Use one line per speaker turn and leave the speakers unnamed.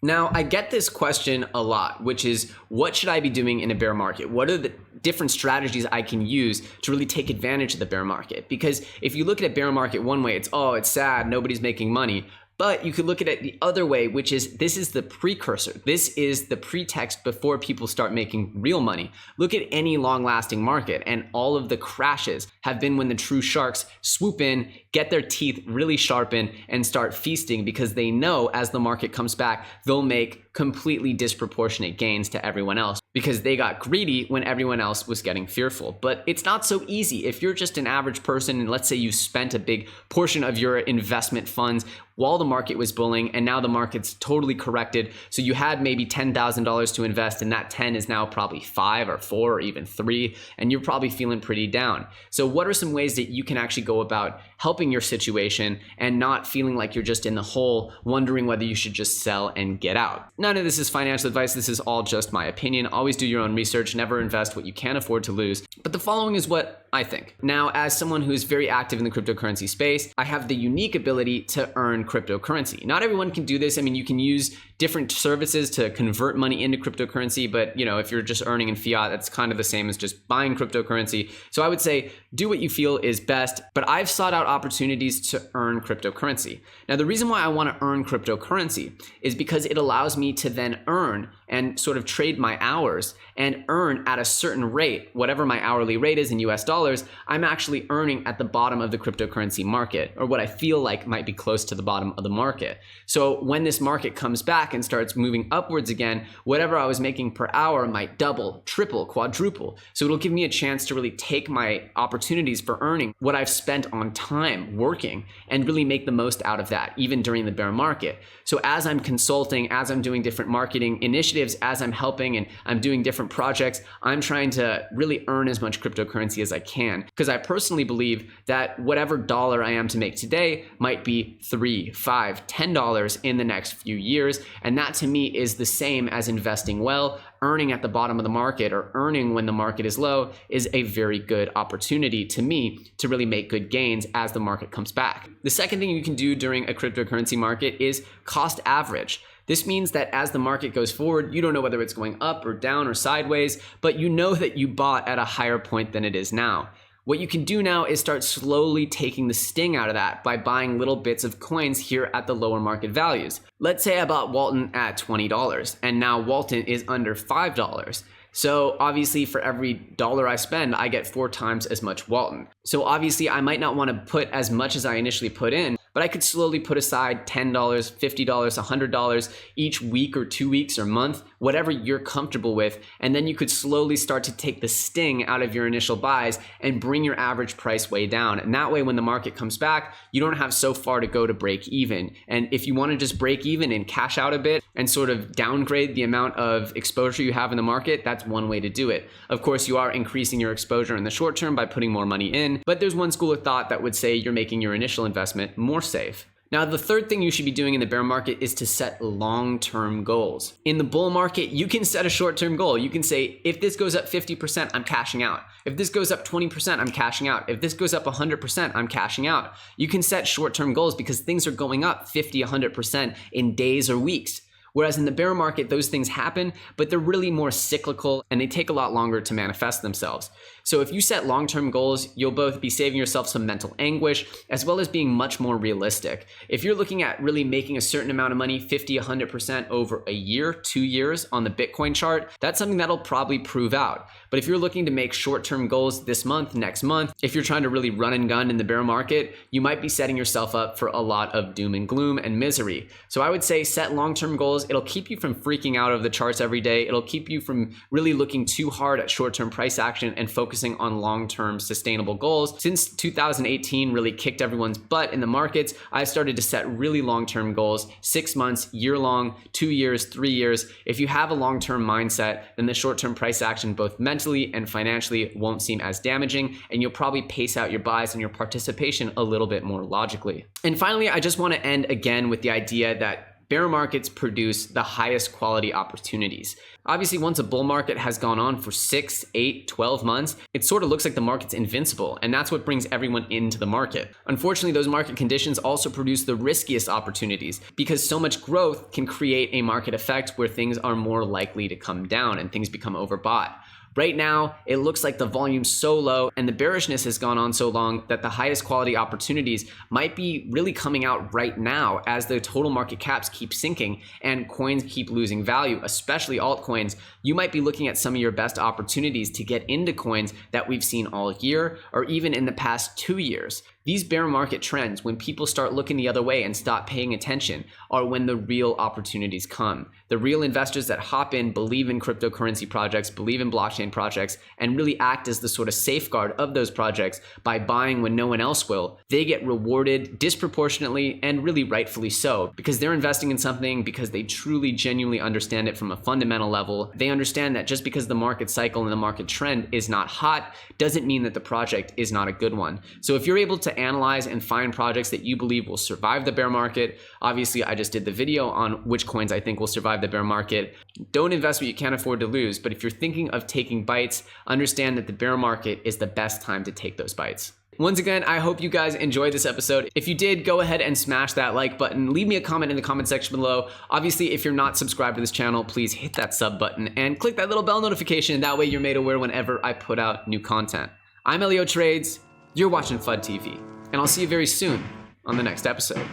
Now, I get this question a lot, which is what should I be doing in a bear market? What are the different strategies I can use to really take advantage of the bear market? Because if you look at a bear market one way, it's sad, nobody's making money. But you could look at it the other way, which is this is the precursor. This is the pretext before people start making real money. Look at any long-lasting market, and all of the crashes have been when the true sharks swoop in, get their teeth really sharpened, and start feasting because they know as the market comes back, they'll make completely disproportionate gains to everyone else because they got greedy when everyone else was getting fearful. But it's not so easy. If you're just an average person and let's say you spent a big portion of your investment funds while the market was bulling and now the market's totally corrected, so you had maybe $10,000 to invest and that 10 is now probably 5 or 4 or even 3, and you're probably feeling pretty down. So what are some ways that you can actually go about helping your situation and not feeling like you're just in the hole, wondering whether you should just sell and get out? None of this is financial advice. This is all just my opinion. Always do your own research. Never invest what you can't afford to lose. But the following is what I think. Now, as someone who's very active in the cryptocurrency space, I have the unique ability to earn cryptocurrency. Not everyone can do this. I mean, you can use different services to convert money into cryptocurrency, but if you're just earning in fiat, that's kind of the same as just buying cryptocurrency. So I would say do what you feel is best, but I've sought out opportunities to earn cryptocurrency. Now, the reason why I want to earn cryptocurrency is because it allows me to then earn and sort of trade my hours and earn at a certain rate, whatever my hourly rate is in US dollars, I'm actually earning at the bottom of the cryptocurrency market, or what I feel like might be close to the bottom of the market. So when this market comes back and starts moving upwards again, whatever I was making per hour might double, triple, quadruple. So it'll give me a chance to really take my opportunities for earning what I've spent on time working and really make the most out of that, even during the bear market. So as I'm consulting, as I'm doing different marketing initiatives, as I'm helping and I'm doing different projects, I'm trying to really earn as much cryptocurrency as I can, because I personally believe that whatever dollar I am to make today might be $3, $5, $10 in the next few years. And that to me is the same as investing well. Earning at the bottom of the market or earning when the market is low is a very good opportunity to me to really make good gains as the market comes back. The second thing you can do during a cryptocurrency market is cost average. This means that as the market goes forward, you don't know whether it's going up or down or sideways, but you know that you bought at a higher point than it is now. What you can do now is start slowly taking the sting out of that by buying little bits of coins here at the lower market values. Let's say I bought Walton at $20 and now Walton is under $5. So obviously for every dollar I spend, I get 4 times as much Walton. So obviously I might not want to put as much as I initially put in, but I could slowly put aside $10, $50, $100 each week or 2 weeks or month, whatever you're comfortable with. And then you could slowly start to take the sting out of your initial buys and bring your average price way down. And that way, when the market comes back, you don't have so far to go to break even. And if you want to just break even and cash out a bit and sort of downgrade the amount of exposure you have in the market, that's one way to do it. Of course, you are increasing your exposure in the short term by putting more money in, but there's one school of thought that would say you're making your initial investment more safe. Now, the third thing you should be doing in the bear market is to set long-term goals. In the bull market, you can set a short-term goal. You can say, if this goes up 50%, I'm cashing out. If this goes up 20%, I'm cashing out. If this goes up 100%, I'm cashing out. You can set short-term goals because things are going up 50, 100% in days or weeks. Whereas in the bear market, those things happen, but they're really more cyclical and they take a lot longer to manifest themselves. So if you set long-term goals, you'll both be saving yourself some mental anguish as well as being much more realistic. If you're looking at really making a certain amount of money, 50, 100% over a year, 2 years on the Bitcoin chart, that's something that'll probably prove out. But if you're looking to make short-term goals this month, next month, if you're trying to really run and gun in the bear market, you might be setting yourself up for a lot of doom and gloom and misery. So I would say set long-term goals. It'll keep you from freaking out over the charts every day. It'll keep you from really looking too hard at short-term price action and focusing on long-term sustainable goals. Since 2018 really kicked everyone's butt in the markets, I've started to set really long-term goals, 6 months, year-long, 2 years, 3 years. If you have a long-term mindset, then the short-term price action, both mentally and financially, won't seem as damaging, and you'll probably pace out your buys and your participation a little bit more logically. And finally, I just want to end again with the idea that bear markets produce the highest quality opportunities. Obviously, once a bull market has gone on for 6, 8, 12 months, it sort of looks like the market's invincible, and that's what brings everyone into the market. Unfortunately, those market conditions also produce the riskiest opportunities because so much growth can create a market effect where things are more likely to come down and things become overbought. Right now, it looks like the volume's so low and the bearishness has gone on so long that the highest quality opportunities might be really coming out right now as the total market caps keep sinking and coins keep losing value, especially altcoins. You might be looking at some of your best opportunities to get into coins that we've seen all year or even in the past 2 years. These bear market trends, when people start looking the other way and stop paying attention, are when the real opportunities come. The real investors that hop in, believe in cryptocurrency projects, believe in blockchain projects, and really act as the sort of safeguard of those projects by buying when no one else will, they get rewarded disproportionately and really rightfully so, because they're investing in something because they truly, genuinely understand it from a fundamental level. They understand that just because the market cycle and the market trend is not hot doesn't mean that the project is not a good one. So if you're able to analyze and find projects that you believe will survive the bear market, obviously I just did the video on which coins I think will survive the bear market. Don't invest what you can't afford to lose, but if you're thinking of taking bites, understand that the bear market is the best time to take those bites. Once again, I hope you guys enjoyed this episode. If you did, go ahead and smash that like button. Leave me a comment in the comment section below. Obviously, if you're not subscribed to this channel, please hit that sub button and click that little bell notification. That way you're made aware whenever I put out new content. I'm Elio Trades, you're watching FUD TV, and I'll see you very soon on the next episode.